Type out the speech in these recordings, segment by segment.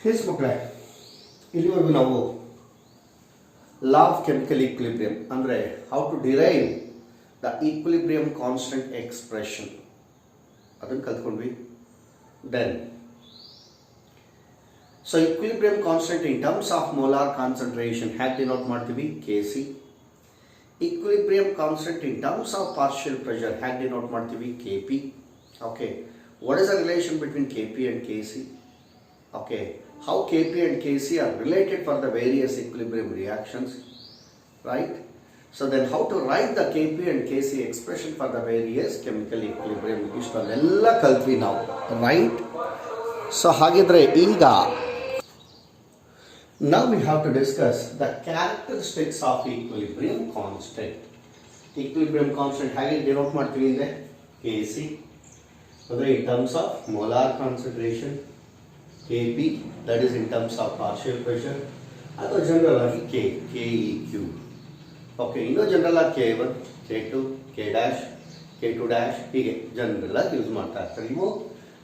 S ಮಕ್ಕಳೇ, ಇಲ್ಲಿವರೆಗೂ ನಾವು ಲಾ ಆಫ್ ಕೆಮಿಕಲ್ ಈಕ್ವಿಲಿಬ್ರಿಯಂ ಅಂದರೆ how to derive the equilibrium constant expression ಅದನ್ನು ಕಲ್ತ್ಕೊಂಡ್ವಿ. Then so equilibrium constant in terms of molar concentration ಹ್ಯಾಕ್ ಡಿನೋಟ್ ಮಾಡ್ತೀವಿ Kc. Equilibrium constant in terms of partial pressure ಹ್ಯಾಕ್ denote ಮಾಡ್ತೀವಿ Kp. Okay, what is the relation between Kp and Kc? Okay, how Kp and Kc are related for the various equilibrium reactions, right? So then how to write the Kp and Kc expression for the various chemical equilibrium ಇಷ್ಟನ್ನೆಲ್ಲ ಕಲ್ತ್ವಿ ನಾವು, right? So ಹಾಗಿದ್ರೆ ಈಗ now we have to discuss the characteristics of equilibrium constant. Equilibrium constant ಹೇಗೆ denote ಮಾಡ್ತೀವಿ ಅಂದ್ರೆ Kc ಅಂದರೆ in terms of molar concentration, Kp that is in terms of partial pressure, ಅಥವಾ general ಆಗಿ Keq. Okay, ಇನ್ನೂ general ಆಗಿ K1, K2, K dash, K2 dash ಹೀಗೆ general ಆಗಿ ಯೂಸ್ ಮಾಡ್ತಾ ಇರ್ತಾರೆ. ಇವು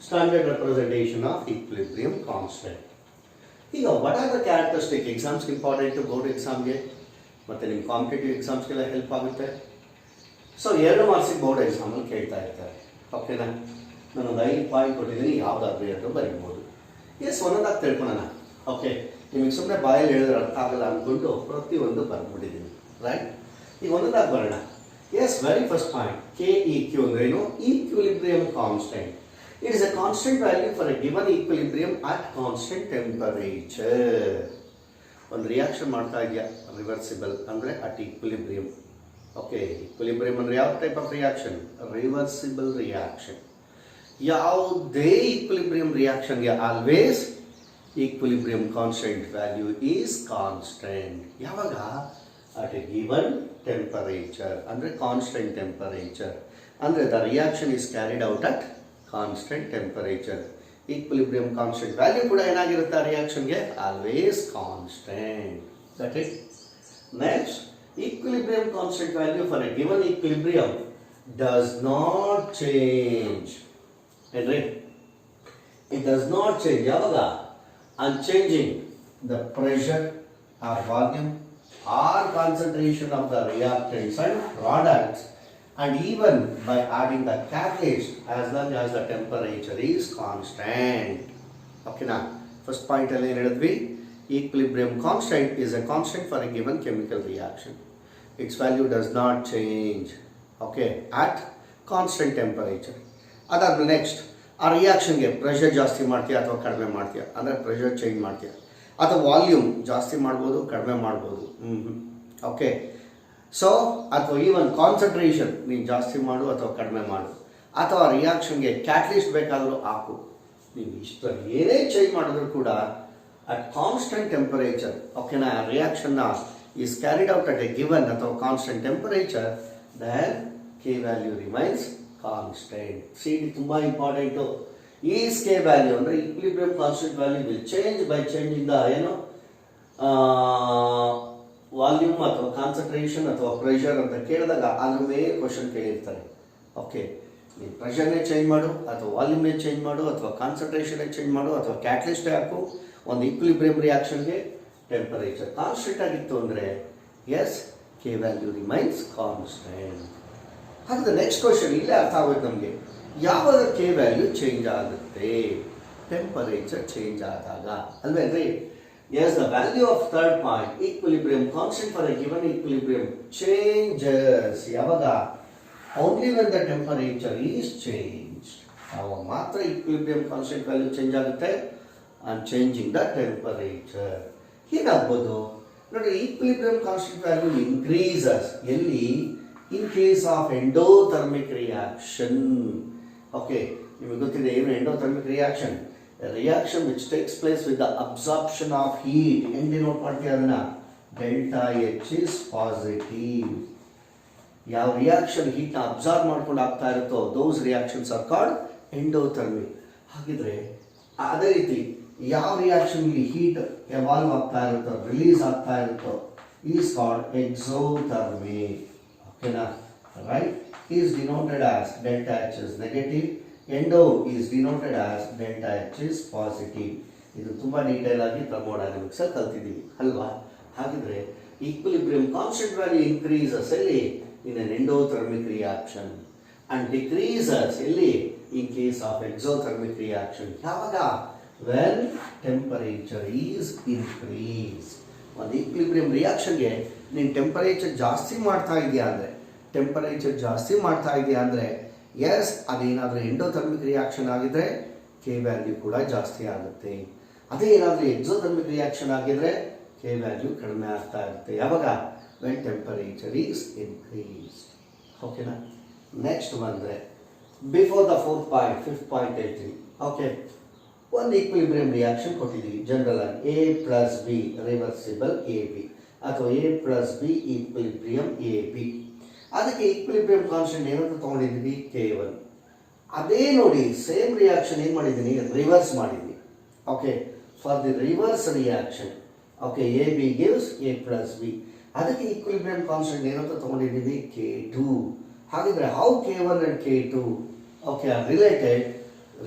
standard representation of equilibrium constant. ಈಗ ವಾಟ್ ಆರ್ ದ ಕ್ಯಾರೆಕ್ಟರಿಸ್ಟಿಕ್? ಎಕ್ಸಾಮ್ಸ್ಗೆ ಇಂಪಾರ್ಟೆಂಟ್, ಬೋರ್ಡ್ ಎಕ್ಸಾಮ್ಗೆ ಮತ್ತು ನಿಮ್ಮ ಕಾಂಪಿಟೇಟಿವ್ ಎಕ್ಸಾಮ್ಸ್ಗೆಲ್ಲ ಹೆಲ್ಪ್ ಆಗುತ್ತೆ. ಸೊ 2 ಮಾರ್ಕ್ಸಿಗೆ ಬೋರ್ಡ್ ಎಕ್ಸಾಮಲ್ಲಿ ಕೇಳ್ತಾ ಇರ್ತಾರೆ. ಓಕೆನಾ, ನಾನೊಂದು 5 ಪಾಯಿಂಟ್ ಕೊಟ್ಟಿದ್ದೀನಿ, ಯಾವುದಾದ್ರೂ 2 ಬರೀಬೋದು. ಎಸ್, ಒಂದೊಂದಾಗಿ ತಿಳ್ಕೊಳ್ಳೋಣ. ಓಕೆ, ನಿಮಗೆ ಸುಮ್ಮನೆ ಬಾಯಲ್ಲಿ ಹೇಳಿದ್ರೆ ಅರ್ಥ ಆಗಲ್ಲ ಅಂದ್ಕೊಂಡು ಪ್ರತಿಯೊಂದು ಬರ್ಬಿಟ್ಟಿದ್ದೀನಿ, ರೈಟ್? ಈಗ ಒಂದೊಂದಾಗಿ ಬರೋಣ. Yes, very first point Keq ಅಂದ್ರೇನು? Equilibrium constant. It is a constant value for a given equilibrium at constant temperature. ಒಂದು ರಿಯಾಕ್ಷನ್ ಮಾಡ್ತಾ ಇದೆಯಾ, ರಿವರ್ಸಿಬಲ್ ಅಂದರೆ ಅಟ್ ಈಕ್ವಿಲಿಬ್ರಿಯಂ. ಓಕೆ, ಈಕ್ವಿಲಿಬ್ರಿಯಂ ಅಂದರೆ ಯಾವ type of reaction? Reversible reaction. ಯಾವುದೇ ಈಕ್ವಿಲಿಬ್ರಿಯಂ ರಿಯಾಕ್ಷನ್ಗೆ always equilibrium constant value is constant. ಯಾವಾಗ? At a given temperature ಅಂದರೆ ಕಾನ್ಸ್ಟೆಂಟ್ ಟೆಂಪರೇಚರ್. ಅಂದರೆ the reaction is carried out at constant temperature. Equilibrium constant value ಕೂಡ ಏನಾಗಿರುತ್ತೆ ಆ ರಿಯಾಕ್ಷನ್ಗೆ? Always constant. That it. Next, equilibrium constant value for a given equilibrium does not change. It does not change. ಯಾವಾಗ? Unchanging the pressure or volume or concentration of the reactants and products, and even by adding the catalyst as long as the temperature is constant. Okay, now first point alli ಏನು ಹೇಳಿದ್ವಿ? Equilibrium constant is a constant for a given chemical reaction. Its value does not change, okay, at constant temperature. ಅದಾದ್ಮೇಲೆ next, ಆ ರಿಯಾಕ್ಷನ್ಗೆ pressure ಜಾಸ್ತಿ ಮಾಡ್ತೀಯಾ ಅಥವಾ ಕಡಿಮೆ ಮಾಡ್ತೀಯಾ ಅಂದರೆ ಪ್ರೆಷರ್ ಚೇಂಜ್ ಮಾಡ್ತೀಯಾ, ಅಥವಾ ವಾಲ್ಯೂಮ್ ಜಾಸ್ತಿ ಮಾಡ್ಬೋದು ಕಡಿಮೆ ಮಾಡ್ಬೋದು. ಓಕೆ, ಸೊ ಅಥವಾ ಈವನ್ ಕಾನ್ಸಂಟ್ರೇಷನ್ ನೀನು ಜಾಸ್ತಿ ಮಾಡು ಅಥವಾ ಕಡಿಮೆ ಮಾಡು, ಅಥವಾ ರಿಯಾಕ್ಷನ್ಗೆ ಕ್ಯಾಟಲಿಸ್ಟ್ ಬೇಕಾದರೂ ಹಾಕು. ನೀವು ಇಷ್ಟರಲ್ಲಿ ಏನೇ ಚೇಂಜ್ ಮಾಡಿದ್ರು ಕೂಡ ಅಟ್ ಕಾನ್ಸ್ಟೆಂಟ್ ಟೆಂಪರೇಚರ್, ಓಕೆನಾ, ರಿಯಾಕ್ಷನ್ನ is carried out at a given ಅಥವಾ constant temperature, then K value remains constant. See, ತುಂಬಾ ಇಂಪಾರ್ಟೆಂಟು. ಈಸ್ ಕೆ ವ್ಯಾಲ್ಯೂ ಅಂದರೆ equilibrium constant value will change by changing the ಏನು ವಾಲ್ಯೂಮ್ ಅಥವಾ concentration ಅಥವಾ pressure ಅಂತ ಕೇಳಿದಾಗ ಅದ್ರ ಮೇಲೆ ಕ್ವಶನ್ ಕೇಳಿರ್ತಾರೆ. ಓಕೆ, ನೀನು ಪ್ರೆಷರ್ನೇ ಚೇಂಜ್ ಮಾಡು ಅಥವಾ ವಾಲ್ಯೂಮ್ನೇ ಚೇಂಜ್ ಮಾಡು ಅಥವಾ ಕಾನ್ಸಂಟ್ರೇಷನ್ನೇ ಚೇಂಜ್ ಮಾಡು ಅಥವಾ ಕ್ಯಾಟಲಿಸ್ಟೇ ಹಾಕು, ಒಂದು ಈಕ್ವಿಲಿಬ್ರಿಯಂ ರಿಯಾಕ್ಷನ್ಗೆ ಟೆಂಪರೇಚರ್ ಕಾನ್ಸ್ಟೆಂಟ್ ಆಗಿತ್ತು ಅಂದರೆ yes, K value remains constant. ಹಾಗಾದ್ರೆ ನೆಕ್ಸ್ಟ್ ಕ್ವಶನ್ ಇಲ್ಲೇ ಅರ್ಥ ಆಗೋದು ನಮಗೆ. ಯಾವಾಗ ಕೆ ವ್ಯಾಲ್ಯೂ ಚೇಂಜ್ ಆಗುತ್ತೆ? ಟೆಂಪರೇಚರ್ ಚೇಂಜ್ ಆದಾಗ ಅಲ್ವೇನ್ರಿ? Yes, the value of third point equilibrium constant for a given equilibrium changes. ಯಾವಾಗ? Only when the temperature is change. ಅವಾಗ ಮಾತ್ರ ಈಕ್ವಿಲಿಬ್ರಿಯಂ ಕಾನ್ಸ್ಟೆಂಟ್ ವ್ಯಾಲ್ಯೂ ಚೇಂಜ್ ಆಗುತ್ತೆ. And changing the temperature. ಹೀಗಾಗ್ಬೋದು ನೋಡಿ, equilibrium constant value increases ಎಲ್ಲಿ? In case of endothermic reaction. Okay, ನಿಮಗೆ ಗೊತ್ತಿದೆ ಏನು endothermic reaction? A reaction which takes place with the absorption of heat. ಹೆಂಗೆ ಡಿನೋಟ್ ಮಾಡ್ತೀವಿ ಅದನ್ನ? Delta H is positive. ಯಾವ ರಿಯಾಕ್ಷನ್ ಹೀಟ್ನ ಅಬ್ಸಾರ್ಬ್ ಮಾಡ್ಕೊಂಡು ಆಗ್ತಾ ಇರುತ್ತೋ those reactions are called endothermic. ಹಾಗಿದ್ರೆ ಅದೇ ರೀತಿ ಯಾವ ರಿಯಾಕ್ಷನ್ ಇಲ್ಲಿ ಹೀಟ್ ಎವಾಲ್ವ್ ಆಗ್ತಾ ಇರುತ್ತೋ, ರಿಲೀಸ್ ಆಗ್ತಾ ಇರುತ್ತೋ, is called exothermic. Right, is denoted as delta H is negative, endo is denoted as delta H is positive. ಇದು ತುಂಬ ಡೀಟೇಲ್ ಆಗಿ ಥರ್ಮೋಡೈನಮಿಕ್ಸಲ್ಲಿ ಕಲ್ತಿದ್ದೀವಿ ಅಲ್ವಾ. ಹಾಗಿದ್ರೆ ಈಕ್ವಿಲಿಬ್ರಿಯಂ ಕಾನ್ಸ್ಟೆಂಟ್ ವ್ಯಾಲ್ಯೂ ಇನ್ಕ್ರೀಸಸ್ ಎಲ್ಲಿ in an endothermic reaction and decreases ಎಲ್ಲಿ in case of exothermic reaction. ಯಾವಾಗ? When temperature is increase. ಒಂದು ಈಕ್ವಿಲಿಬ್ರಿಯಂ ರಿಯಾಕ್ಷನ್ಗೆ ನೀನು ಟೆಂಪರೇಚರ್ ಜಾಸ್ತಿ ಮಾಡ್ತಾ ಇದೆಯಾ ಅಂದರೆ ಎಸ್ ಅದೇನಾದರೂ ಎಂಡೋಥರ್ಮಿಕ್ ರಿಯಾಕ್ಷನ್ ಆಗಿದ್ರೆ ಕೆ ವ್ಯಾಲ್ಯೂ ಕೂಡ ಜಾಸ್ತಿ ಆಗುತ್ತೆ. ಅದೇ ಏನಾದರೂ ಎಕ್ಸೋಥರ್ಮಿಕ್ ರಿಯಾಕ್ಷನ್ ಆಗಿದ್ರೆ ಕೆ ವ್ಯಾಲ್ಯೂ ಕಡಿಮೆ ಆಗ್ತಾ ಇರುತ್ತೆ. ಯಾವಾಗ? When temperature is increase. ಓಕೆನಾ. ನೆಕ್ಸ್ಟ್ ಬಂದರೆ ಬಿಫೋರ್ ದ ಫಿಫ್ತ್ ಪಾಯಿಂಟ್ ಹೇಳ್ತೀನಿ. ಓಕೆ, ಒಂದು ಈಕ್ವಿಲಿಬ್ರಿಯಂ ರಿಯಾಕ್ಷನ್ ಕೊಟ್ಟಿದ್ದೀವಿ ಜನರಲ್ ಆಗಿ A plus B reversible A B ಅಥವಾ A plus B equilibrium A B. ಅದಕ್ಕೆ ಈಕ್ವಿಲಿಬ್ರಿಯಂ ಕಾನ್ಸ್ಟೆಂಟ್ ಏನಂತ ತೊಗೊಂಡಿದ್ದೀವಿ? K1. ಅದೇ ನೋಡಿ ಸೇಮ್ ರಿಯಾಕ್ಷನ್ ಏನು ಮಾಡಿದ್ದೀನಿ? ರಿವರ್ಸ್ ಮಾಡಿದ್ದೀನಿ. Okay, for the reverse reaction okay A B gives A plus B. ಅದಕ್ಕೆ ಈಕ್ವಿಲಿಬ್ರಿಯಂ ಕಾನ್ಸ್ಟೆಂಟ್ ಏನಂತ ತೊಗೊಂಡಿದ್ದೀವಿ? K2. ಹಾಗಿದ್ರೆ how K1 and K2 okay are related?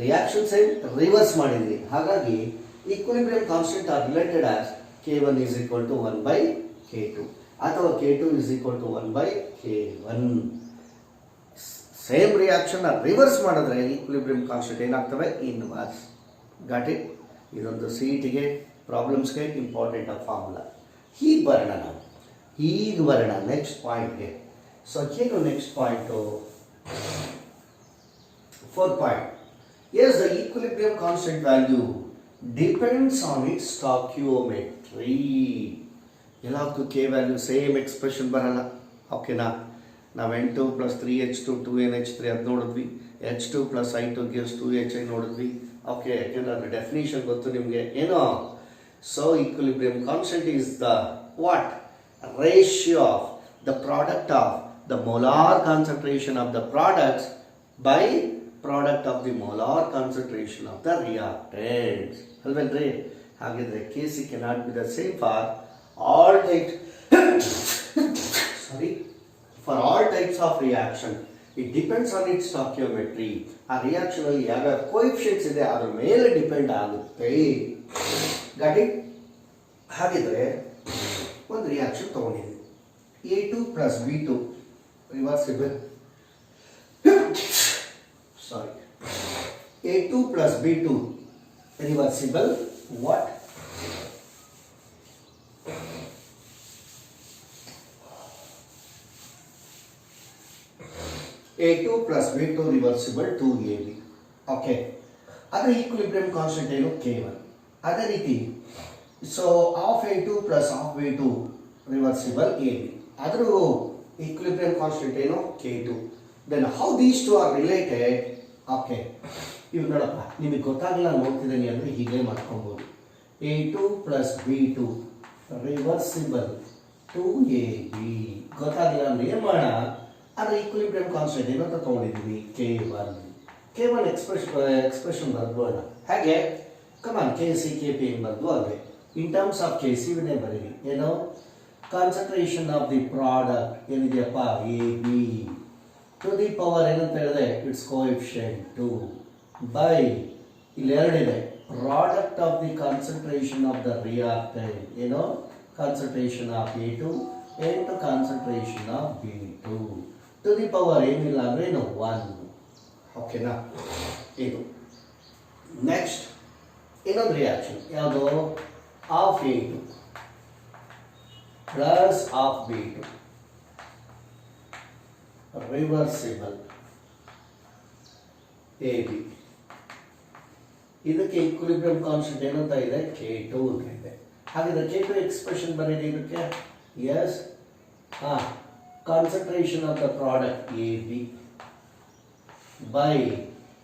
Reaction side reverse ಮಾಡಿದ್ವಿ, ಹಾಗಾಗಿ equilibrium constant are related as K1 is equal to 1 by K2 ಅಥವಾ K2 is equal to 1 by K1. Same reaction reverse ಮಾಡಿದ್ರೆ equilibrium constant ಏನಾಗ್ತವೆ? Inverse. Got it? ಇದೊಂದು CET-ಗೆ ಪ್ರಾಬ್ಲಮ್ಸ್ಗೆ important of formula. ಹೀಗೆ ಬರೋಣ ನಾವು, ಹೀಗೆ ಬರೋಣ ನೆಕ್ಸ್ಟ್ ಪಾಯಿಂಟ್ಗೆ. ಸೊ ಏನು next point? 4th point. Yes, the equilibrium constant value depends on its stoichiometry. ಎಲ್ಲದಕ್ಕೂ ಕೆ ವ್ಯಾಲ್ಯೂ ಸೇಮ್ ಎಕ್ಸ್ಪ್ರೆಷನ್ ಬರಲ್ಲ. ಓಕೆನಾ. ನಾವು N2 + 3H2 2NH3 ಅದು ನೋಡಿದ್ವಿ. H2 + I2 gives 2HI ನೋಡಿದ್ವಿ. ಓಕೆ, ಯಾಕೆಂದ್ರೆ ಅದ್ರ ಡೆಫಿನೇಷನ್ ಗೊತ್ತು ನಿಮಗೆ ಏನೋ. So equilibrium constant is the what? Ratio of the product of the molar concentration of the products by product of the molar concentration of the reactants. ಅಲ್ವೇನ್ರಿ? ಹಾಗಿದ್ರೆ Kc cannot be the same for all types for all types of reaction. It depends on its stoichiometry. ಆ reaction ಅಲ್ಲಿ ಯಾವ coefficients ಇದೆ ಅದ್ರ ಮೇಲೆ depend ಆಗುತ್ತೆ. Got it? ಹಾಗಿದ್ರೆ ಒಂದು ರಿಯಾಕ್ಷನ್ ತಗೊಂಡಿದ್ದೀವಿ A2 + B2 reversible A2 plus B2 reversible what? A2 plus B2 reversible 2AB. Okay. ಅದರ ಈಕ್ವಿಲಿಬ್ರಿಯಂ ಕಾನ್ಸ್ಟೆಂಟ್ ಏನು? K1. ಅದೇ ರೀತಿ so half A2 plus half B2 reversible AB. ಅದರ ಈಕ್ವಿಲಿಬ್ರಿಯಂ ಕಾನ್ಸ್ಟೆಂಟ್ ಏನು? K2. Then how these two are related? Okay, ಇವು ನೋಡಪ್ಪ, ನಿಮಗೆ ಗೊತ್ತಾಗಲ್ಲ ನೋಡ್ತಿದ್ದೀನಿ ಅಂದರೆ ಹೀಗೆ ಮಾಡ್ಕೊಬೋದು. A2 + B2 reversible 2AB. ಗೊತ್ತಾಗಲ್ಲ ಅಂದ್ರೆ ಏನು ಮಾಡೋಣ? ಅದರ ಈಕ್ವಿಲಿಬ್ರಿಯಂ ಕಾನ್ಸ್ಟೆಂಟ್ ಏನಂತ ತೊಗೊಂಡಿದ್ದೀವಿ? K1 expression ಬರ್ಬೋಣ. ಹಾಗೆ ಕಮಾನ್ KC KP ಏನು ಬರ್ದು ಅದೇ ಇನ್ ಟರ್ಮ್ಸ್ ಆಫ್ KC ವಿನೇ ಬರೀರಿ. ಏನು? ಕಾನ್ಸಂಟ್ರೇಷನ್ ಆಫ್ ದಿ ಪ್ರಾಡಕ್ಟ್ ಏನಿದೆಯಪ್ಪ? AB ಟು ದಿ ಪವರ್ ಏನಂತ ಹೇಳಿದೆ? ಇಟ್ಸ್ ಕೋಎಫಿಷಿಯಂಟ್ 2 ಬೈ ಇಲ್ಲಿ ಎರಡಿದೆ product of the concentration of the reactant. ಏನು? Concentration of A2 into concentration of B2 to the power ಏನಿಲ್ಲ ಅಂದ್ರೆ ಏನು? 1. ಓಕೆನಾ. ಇದು ನೆಕ್ಸ್ಟ್ ಇನ್ನೊಂದು ರಿಯಾಕ್ಷನ್ ಯಾವುದು? Of A2 plus of B2 reversible AB. ಇದಕ್ಕೆ ಈಕ್ವಿಲಿಬ್ರಿಯಂ ಕಾನ್ಸ್ಟೆಂಟ್ ಏನಂತ ಇದೆ? K2 ಅಂತ ಇದೆ. ಹಾಗಿದ್ರೆ K2 ಎಕ್ಸ್ಪ್ರೆಷನ್ ಬರೀರಿ ಇದಕ್ಕೆ. Yes, concentration of the product AB by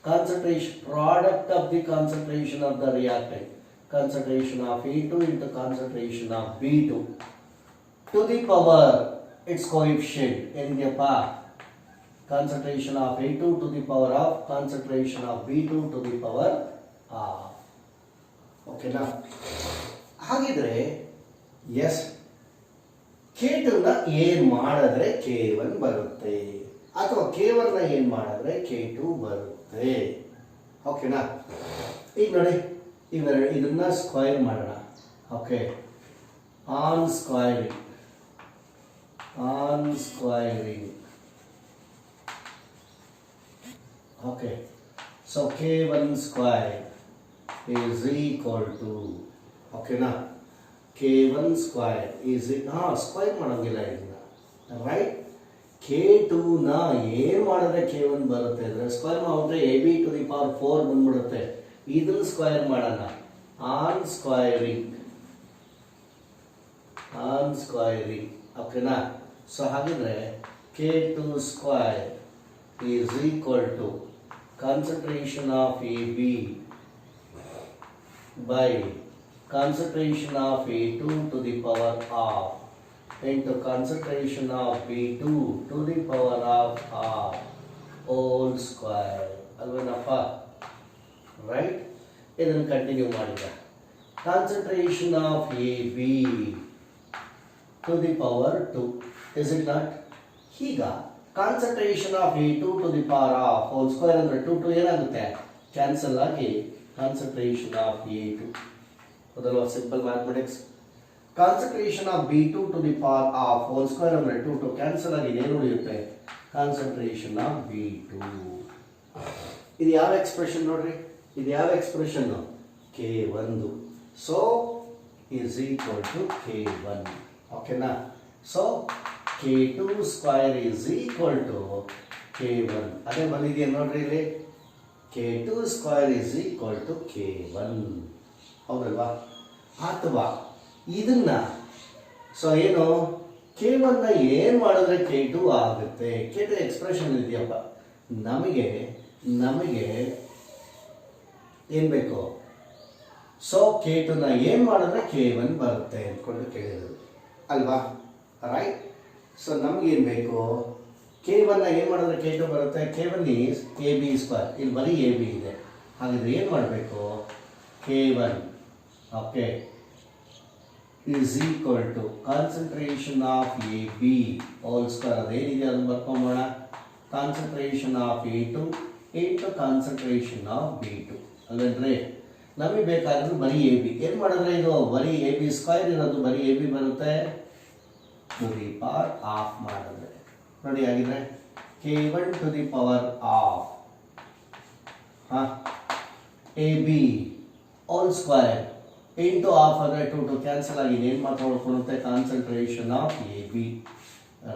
concentration product of the concentration of the reactant concentration of A2 into concentration of B2 to the power it's coefficient ಏನಿದೆಯಪ್ಪ? concentration of A2 to the power of concentration of B2 to the power of. ಓಕೆನಾ. ಹಾಗಿದ್ರೆ S K2 ನ ಏನು ಮಾಡಿದ್ರೆ K1 ಬರುತ್ತೆ ಅಥವಾ K1 ನ ಏನು ಮಾಡಿದ್ರೆ K2 ಬರುತ್ತೆ. ಓಕೆನಾ. ಈಗ ನೋಡಿ ಇದನ್ನ ಸ್ಕ್ವೈರ್ ಮಾಡೋಣ. Okay, on squaring okay, so k1 square is equal to, okay na, k1 square is square ಮಾಡಂಗಿಲ್ಲ ಇದನ್ನ, ರೈಟ್. k2 ನ ಏನ್ ಮಾಡಿದ್ರೆ k1 ಬರುತ್ತೆ ಅಂದ್ರೆ ಸ್ಕ್ವೇರ್ ಮಾಡಿದ್ರೆ ab to the power 4 ಬಂದ್ಬಿಡುತ್ತೆ. ಇದನ್ನ ಸ್ಕ್ವೇರ್ ಮಾಡೋಣ, ಆನ್ ಸ್ಕ್ವೈರಿಂಗ್ ಓಕೆನಾ. ಸೊ ಹಾಗಿದ್ರೆ k2 square is equal to concentration of AB by concentration of A2 to the power of into concentration of B2 to the power of R whole square. ಅಲ್ವೇನಪ್ಪ, right. ಇದನ್ನು continue ಮಾಡಿದ concentration of AB to the power 2, is it not? ಈಗ concentration of A2 to the power of whole square ಅಂದ್ರೆ 2 ಏನಾಗುತ್ತೆ, cancel ಆಗಿ concentration of A2 ಅದಲ್ವಾ, simple mathematics. Concentration of B2 to the power of whole square ಅಂದ್ರೆ 2 cancel ಆಗಿ ಏನು ಉಳಿಯುತ್ತೆ, concentration of B2. ಇದು ಯಾವ ಎಕ್ಸ್ಪ್ರೆಷನ್ ನೋಡ್ರಿ, ಇದು ಯಾವ expression, K1. So is equal to K1, ಓಕೆನಾ. So k2 square is equal to k1. ಅದೇ ಬಂದಿದೆಯಾ ನೋಡ್ರಿ ಇಲ್ಲಿ, k2 square is equal to k1, ಹೌದಲ್ವಾ. ಅಥವಾ ಇದನ್ನ ಸೊ ಏನು, k1 ನ ಏನ್ ಮಾಡಿದ್ರೆ k2 ಆಗುತ್ತೆ, k2 ಎಕ್ಸ್ಪ್ರೆಷನ್ ಇದೆಯಪ್ಪ, ನಮಗೆ ಏನ್ ಬೇಕು, ಸೊ k2 ನ ಏನ್ ಮಾಡಿದ್ರೆ k1 ಬರುತ್ತೆ ಅಂದ್ಕೊಂಡು ಕೇಳಿದ್ರು ಅಲ್ವಾ, ರೈಟ್. ಸೊ ನಮ್ಗೇನು ಬೇಕು, k1 ನ ಏನು ಮಾಡಿದ್ರೆ k2 ಬರುತ್ತೆ, k1 ಈಸ್ ab ಸ್ಕ್ವೇರ್, ಇಲ್ಲಿ ಬರೀ ab ಇದೆ. ಹಾಗಿದ್ರೆ ಏನು ಮಾಡಬೇಕು, k1 okay is equal to concentration of ab whole square, ಅದೇನಿದೆ ಅದನ್ನು ಬರ್ಕೊಂಬೋಣ, concentration of A2 into concentration of B2 ಅಲ್ವೇನ್ರಿ. ನಮಗೆ ಬೇಕಾದ್ರೆ ಬರೀ ab, ಏನು ಮಾಡಿದ್ರೆ ಇದು ಬರೀ ab ಸ್ಕ್ವೇರ್ ಇರೋದು ಬರೀ ab ಬರುತ್ತೆ, to the power of ಮಾಡಿದ್ರೆ ನೋಡಿ, ಆಗಿದ್ರೆ k1 to the power of ab all square into half ಅಂದರೆ 2 ಕ್ಯಾನ್ಸಲ್ ಆಗಿ ಏನು ಮಾತ್ರ ಉಳ್ಕೊಳ್ಳುತ್ತೆ, concentration of ab,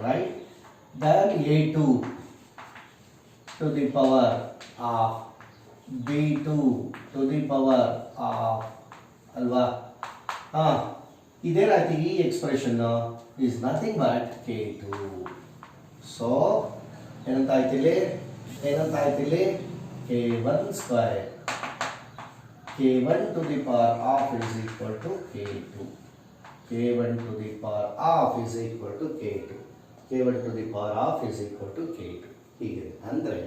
right. Then A2 to the power of B2 to the power of ಅಲ್ವಾ. ಇದೇನಾಯ್ತು, ಈ expression is nothing but k2. So ಏನಂತ ಆಯ್ತಿಲ್ಲಿ, k1 square k1 to the power of is equal to k2, k1 to the power of is equal to k2, k1 to the power of is equal to k2. ಹೀಗೆ ಅಂದರೆ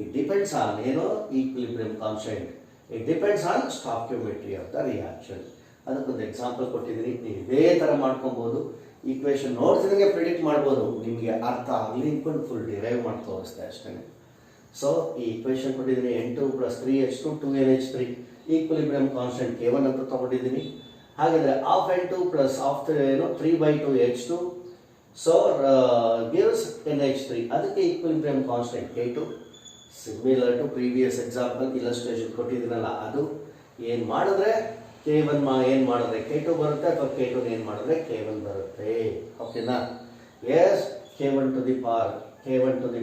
it depends on ಏನು, equilibrium constant, it depends on stoichiometry of the reaction. ಅದಕ್ಕೊಂದು example ಕೊಟ್ಟಿದ್ದೀನಿ, ನೀವು ಇದೇ ಥರ ಮಾಡ್ಕೊಬೋದು, equation ನೋಡ್ತಿದಂಗೆ predict ಮಾಡ್ಬೋದು, ನಿಮಗೆ ಅರ್ಥ ಆಗಲಿ ಅಂದ್ಕೊಂಡು ಫುಲ್ ಡಿರೈವ್ ಮಾಡಿ ತೋರಿಸ್ತೆ ಅಷ್ಟೇ. ಸೊ ಈ ಈಕ್ವೇಷನ್ ಕೊಟ್ಟಿದ್ದೀನಿ, N2 + 3H2 2NH3 equilibrium constant k1 ಅಂತ ತೊಗೊಂಡಿದ್ದೀನಿ. ಹಾಗಿದ್ರೆ of N2 + of 3/2H2 so gives NH3, ಅದಕ್ಕೆ equilibrium constant k2. Similar to previous example illustration ಕೊಟ್ಟಿದ್ದೀನಲ್ಲ, ಅದು ಏನು ಮಾಡಿದ್ರೆ k1 ಏನು ಮಾಡಿದ್ರೆ k2 ಬರುತ್ತೆ, ಅಥವಾ k2 ಏನು ಮಾಡಿದ್ರೆ k1 ಬರುತ್ತೆ, ಓಕೆನಾ. Yes, k1 to the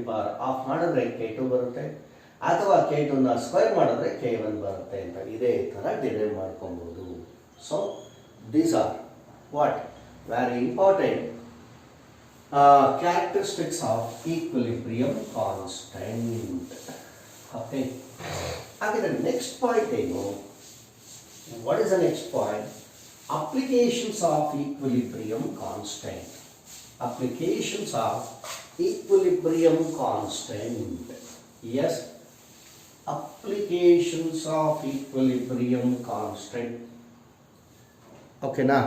power of ಮಾಡಿದ್ರೆ k2 ಬರುತ್ತೆ, ಅಥವಾ k2 ನ ಸ್ಕ್ವೇರ್ ಮಾಡಿದ್ರೆ k1 ಬರುತ್ತೆ ಅಂತ ಇದೇ ಥರ ಡಿರೈವ್ ಮಾಡ್ಕೊಬೋದು. So these are what very important characteristics of equilibrium constant. Okay. Again, the next point ಏನು, what is the next point? Applications of equilibrium constant. Applications of equilibrium constant. Yes. Applications of equilibrium constant. Okay, now.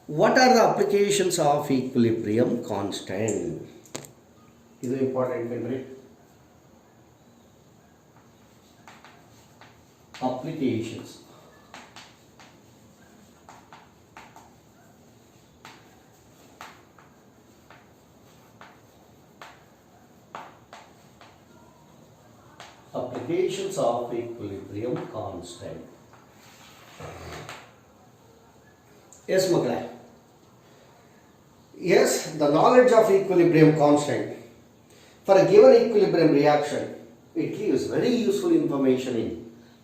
What are the applications of equilibrium constant? This is important, right? applications. Applications of equilibrium constant. Yes, Makla. Yes, the knowledge of equilibrium constant for a given equilibrium reaction, it gives very useful information in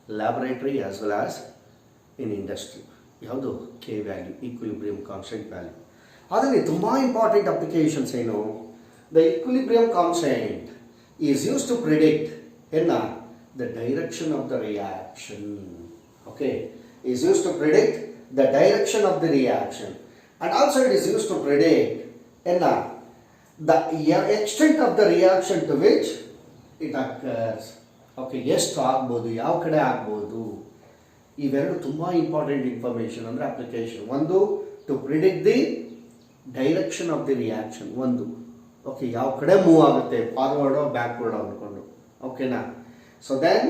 laboratory as well as in industry. ಯಾವುದು K value equilibrium constant value. ಅದರಲ್ಲಿ ತುಂಬ important applications ಏನು? The equilibrium constant is use to predict the direction of the reaction. Okay, is used to predict the direction of the reaction, and also it is used to predict the extent of the reaction to which it occurs. Okay, ಎಷ್ಟು ಆಗ್ಬೋದು, ಯಾವ ಕಡೆ ಆಗ್ಬೋದು, ಇವೆರಡು ತುಂಬ important information ಅಂದರೆ application. ಒಂದು to predict the direction of the reaction, ಒಂದು ಓಕೆ ಯಾವ ಕಡೆ ಮೂವ್ ಆಗುತ್ತೆ, ಫಾರ್ವರ್ಡೋ ಬ್ಯಾಕ್ವರ್ಡೋ ಅಂದ್ಕೊಂಡು. ಓಕೆನಾ? So then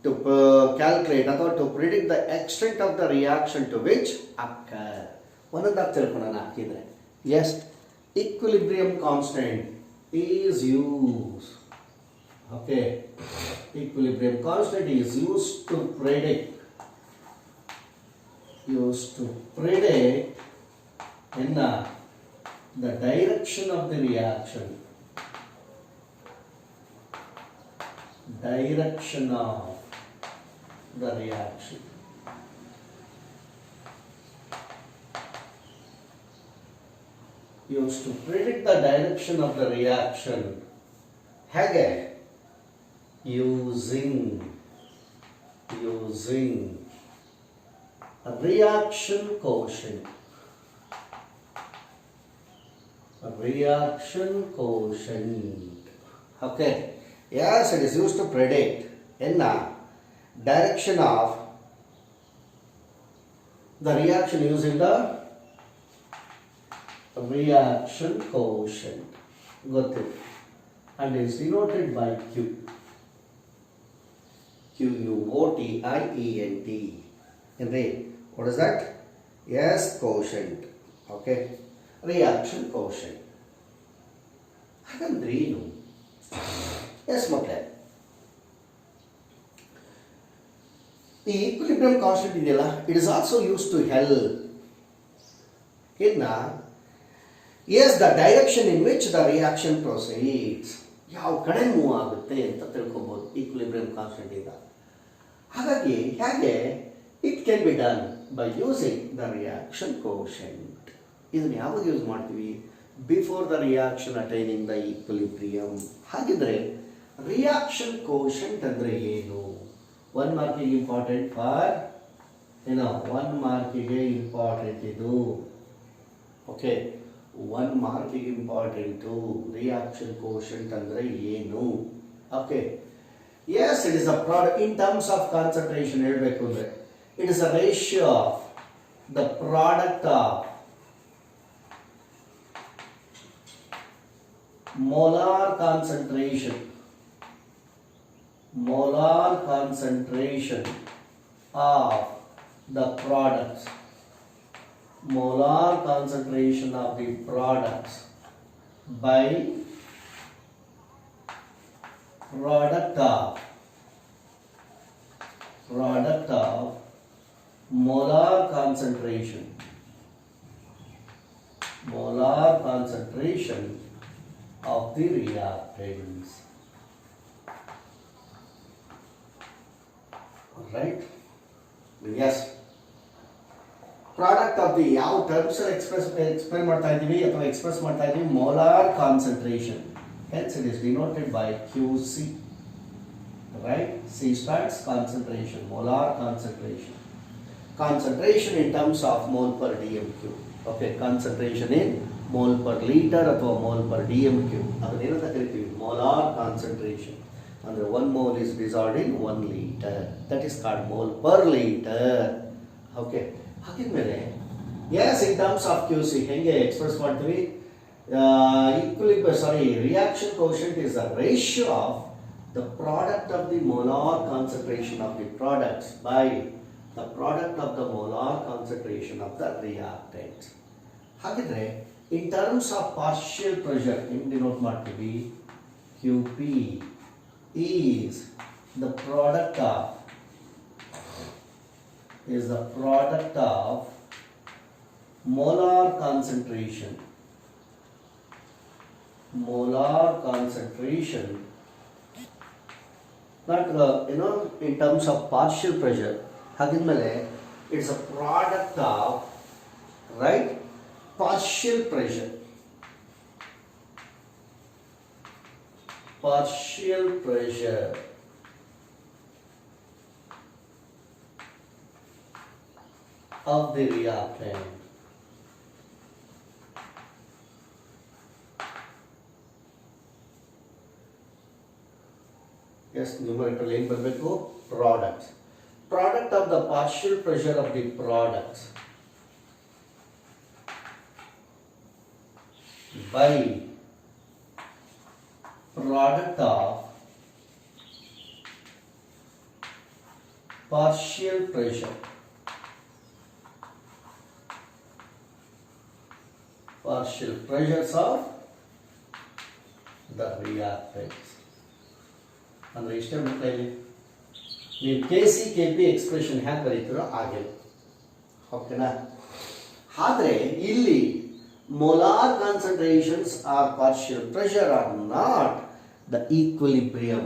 to calculate or to predict the extent of the reaction to which occur. ಒಂದೊಂದಾಗಿ ತಿಳ್ಕೊಳ್ಳೋಣ ಹಾಕಿದ್ರೆ. Yes, equilibrium constant is used. Okay, equilibrium constant is used to predict in the direction of the reaction. Direction of the reaction. Used to predict the direction of the reaction. ಹೇಗೆ? using a reaction quotient. Okay. Yes, it is used to predict in the direction of the reaction using the reaction quotient. Got it? And is denoted by Q. Quotient. What is that? Yes, quotient. Okay. Reaction quotient. ಹಾಗಂದ್ರೆ ಏನು? Yes, ಮಕ್ಕಳೇ, ಈ equilibrium constant ಇದೆಯಲ್ಲ, it is also use to help us the direction in which the reaction proceeds, ಯಾವ ಕಡೆ move ಆಗುತ್ತೆ ಅಂತ ತಿಳ್ಕೊಬೋದು ಈಕ್ವಿಲಿಬ್ರಿಯಂ ಕಾನ್ಸ್ಟೆಂಟ್ ಇಂದ. ಹಾಗಾಗಿ ಹೇಗೆ it can be done by using the reaction quotient. ಇದನ್ನು ಯಾವಾಗ ಯೂಸ್ ಮಾಡ್ತೀವಿ? Before the reaction attaining the equilibrium. ಹಾಗಿದ್ರೆ ರಿಯಾಕ್ಷನ್ ಕೋಶೆಂಟ್ ಅಂದರೆ ಏನು? 1 ಮಾರ್ಕಿಗೆ ಇಂಪಾರ್ಟೆಂಟ್ ಫಾರ್ 1 ಮಾರ್ಕಿಗೆ ಇಂಪಾರ್ಟೆಂಟ್ ಇದು. ಓಕೆ, 1 ಮಾರ್ಕಿಗೆ ಇಂಪಾರ್ಟೆಂಟು ರಿಯಾಕ್ಷನ್ ಕೋಶೆಂಟ್ ಅಂದರೆ ಏನು? Okay, yes, it is a product in terms of concentration. ಹೇಳಬೇಕು ಅಂದರೆ it is a ratio of the product of molar concentration of the products, molar concentration of the products by product of molar concentration of the reactants. Right? Yes. Product of the ಯಾವ terms explain ಮಾಡ್ತಾ ಇದ್ದೀವಿ ಅಥವಾ express ಮಾಡ್ತಾ ಇದ್ದೀವಿ? Molar concentration. Hence it is denoted by QC. Right? C stands concentration, molar concentration. Concentration in terms of mole per dm3. Okay, concentration in mole per liter ಅಥವಾ mole per dm3. ಅದನ್ನೇನಂತ ಕರಿತೀವಿ? Molar concentration. ಅಂದರೆ 1 mole is dissolved in 1 liter. That is called mole per liter. Okay. ಹಾಗಿದ್ಮೇಲೆ yes, in terms of QC ಹೆಂಗೆ express ಮಾಡ್ತೀವಿ? Reaction quotient is the ratio of the product of the molar concentration of the products by the product of the molar concentration of the reactant. ಹಾಗಿದ್ರೆ in terms of partial pressure in denote ಮಾಡ್ತೀವಿ QP is the product of molar concentration not in terms of partial pressure. ಹಾಗಿದ್ಮೇಲೆ it's a product of right partial pressure of the reactant. Yes, numerator ಏನು ಬರಬೇಕು product of the partial pressure of the product by product of partial pressures of the reactants. ಅಂದರೆ ಇಷ್ಟೇ ಮಕ್ಕಳ ಇಲ್ಲಿ ನೀವು KCKP expression ಹ್ಯಾಂಗೆ ಬರೀತೀರೋ ಹಾಗೆ ಓಕೆನಾ. ಆದರೆ ಇಲ್ಲಿ molar concentrations or partial pressure are not the equilibrium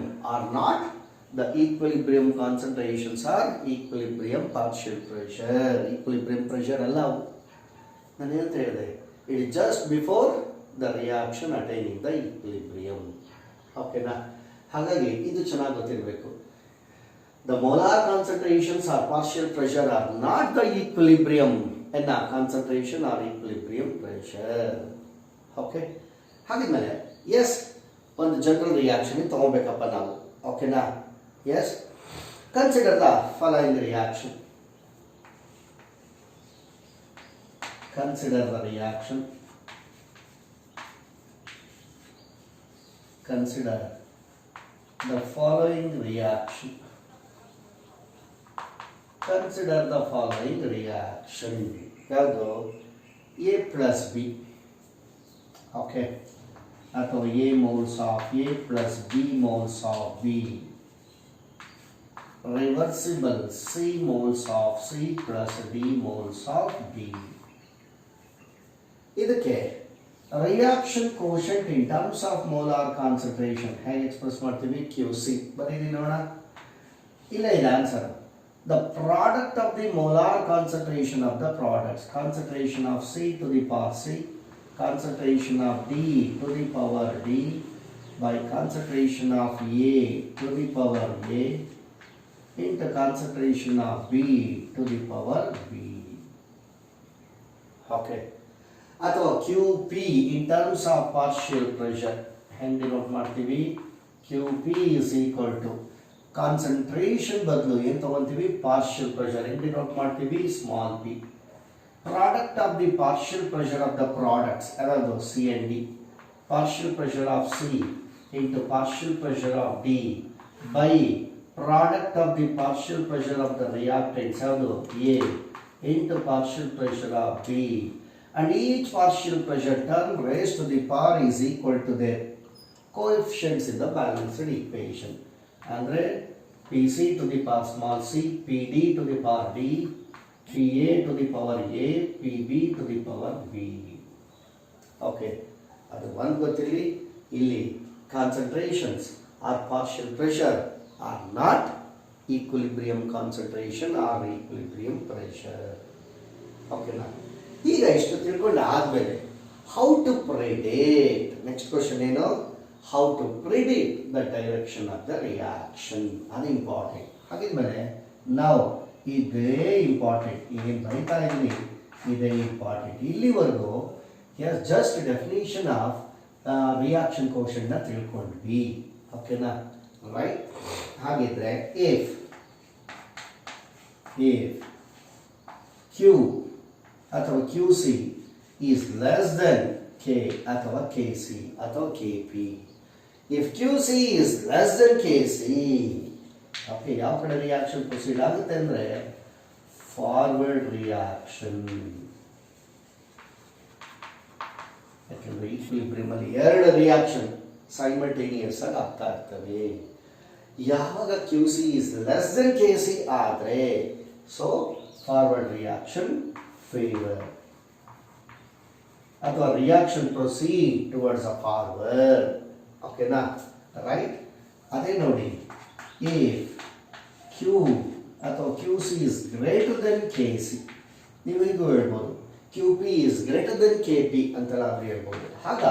concentrations are equilibrium partial pressure ಅಲ್ಲ. ನಾನು ಹೇಳ್ತಾ ಹೇಳಿದೆ it is just before the reaction attaining the equilibrium. ಓಕೆನಾ. ಹಾಗಾಗಿ ಇದು ಚೆನ್ನಾಗಿ ಗೊತ್ತಿರಬೇಕು. The molar concentrations or partial pressure are not the equilibrium concentration or equilibrium pressure. Okay. ಹಾಗಿದ್ಮೇಲೆ ಎಸ್ ಒಂದು ಜನರಲ್ ರಿಯಾಕ್ಷನ್ ತಗೋಬೇಕಪ್ಪ ನಾವು. ಓಕೆನಾ. Yes consider the following reaction. Consider the reaction. Consider the following reaction. Consider the following reaction. ಯಾವುದು A plus B. Okay. ಅಥವಾ A moles of A plus B moles of B. Reversible C moles of C plus D moles of B. ಇದಕ್ಕೆ reaction quotient in terms of molar concentration ಹೇಗೆ express ಮಾಡ್ತೀವಿ? QC ಬರೀರಿ ನೋಡೋಣ. ಇಲ್ಲ ಇದು answer. The product of the molar concentration of the products, concentration of C to the power C, concentration of D to the power D by concentration of A to the power A into concentration of B to the power B. Okay. ಅಥವಾ QP in terms of partial pressure ಹೆಂಗೆ denote ಮಾಡ್ತೀವಿ? QP is equal to concentration ಬದಲು ಏನು ತಗೊಂತೀವಿ? Partial pressure. ಹೆಂಗೆ denote ಮಾಡ್ತೀವಿ? Small p. Product of the partial pressure of the products ಯಾವುದು? C and D. Partial pressure of C into partial pressure of D by product of the partial pressure of the reactants ಯಾವುದು? A into partial pressure of B. And each partial pressure term raised to the power is equal to their coefficients in the balanced equation. Andre PC to the power small c, PD to the power D, PA to the power A, PB to the power B. Okay. ಅದು ಒಂದು ಗೊತ್ತಿರಲಿ, ಇಲ್ಲಿ concentrations or partial pressure are not equilibrium concentration or equilibrium pressure. Okay na. ಈಗ ಇಷ್ಟು ತಿಳ್ಕೊಂಡು ಆದಮೇಲೆ how to predict, next question ಏನು? How to predict the direction of the reaction. ಅದು ಇಂಪಾರ್ಟೆಂಟ್. ಹಾಗಿದ್ಮೇಲೆ ನಾವು ಇದೇ ಇಂಪಾರ್ಟೆಂಟ್, ಏನು ಬರೀತಾ ಇದ್ದೀನಿ ಇದೇ ಇಂಪಾರ್ಟೆಂಟ್. ಇಲ್ಲಿವರೆಗೂ yes just definition of reaction ಕೋಶನ್ನ ತಿಳ್ಕೊಂಡ್ವಿ. ಓಕೆನಾ, ರೈಟ್? ಹಾಗಿದ್ರೆ ಇಫ್ Q ಅಥವಾ QC is less than K ಅಥವಾ KC ಅಥವಾ KP, If QC is less than KC, okay ಯಾವ ಕಡೆ ರಿಯಾಕ್ಷನ್ ಪ್ರೊಸೀಡ್ ಆಗುತ್ತೆ ಅಂದರೆ ಫಾರ್ವರ್ಡ್ ರಿಯಾಕ್ಷನ್. ಯಾಕೆಂದರೆ ಈಕ್ವಿಲಿಬ್ರಿಯಂ ಅಲ್ಲಿ ಎರಡು ರಿಯಾಕ್ಷನ್ ಸೈಮಲ್ಟೇನಿಯಸ್ ಆಗಿ ಆಗ್ತಾ ಇರ್ತವೆ. ಯಾವಾಗ QC is less than KC ಆದರೆ ಸೊ ಫಾರ್ವರ್ಡ್ ರಿಯಾಕ್ಷನ್ ಫೇವರ್ ಅಥವಾ reaction proceed towards a forward. ಓಕೆನಾ, ರೈಟ್. ಅದೇ ನೋಡಿ, if Q ಅಥವಾ QC is greater than KC, ನೀವು ಇದು ಹೇಳ್ಬೋದು QP is greater than KP ಅಂತೆಲ್ಲ ಹೇಳ್ಬೋದು. ಆಗ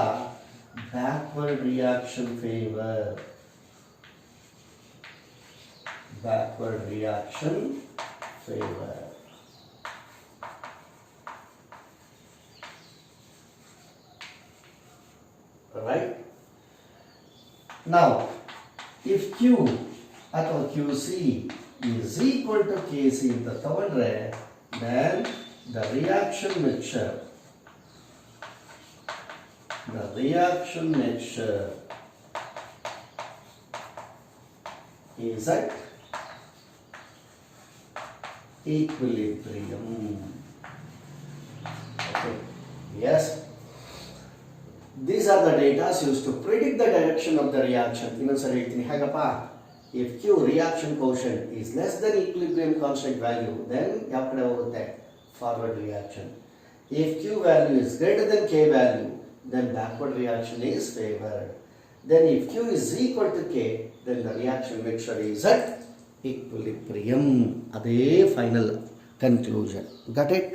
backward reaction favour, backward reaction favour. Right? Now, if Q ಅಥವಾ QC is equal to KC ಅಂತ ತಗೊಂಡ್ರೆ then the reaction mixture is at equilibrium. Okay, yes. These are the data used to predict the direction of the reaction. ಇನ್ನೊಂದ್ಸರಿ ಹೇಳ್ತೀನಿ ಹೇಗಪ್ಪ. If Q reaction quotient is less than equilibrium constant value, then ಯಾವ ಕಡೆ ಹೋಗುತ್ತೆ? Forward reaction. If Q value is greater than K value, then backward reaction is favored. Then if Q is equal to K, then the reaction mixture is at equilibrium. ಅದೇ final conclusion. Got it?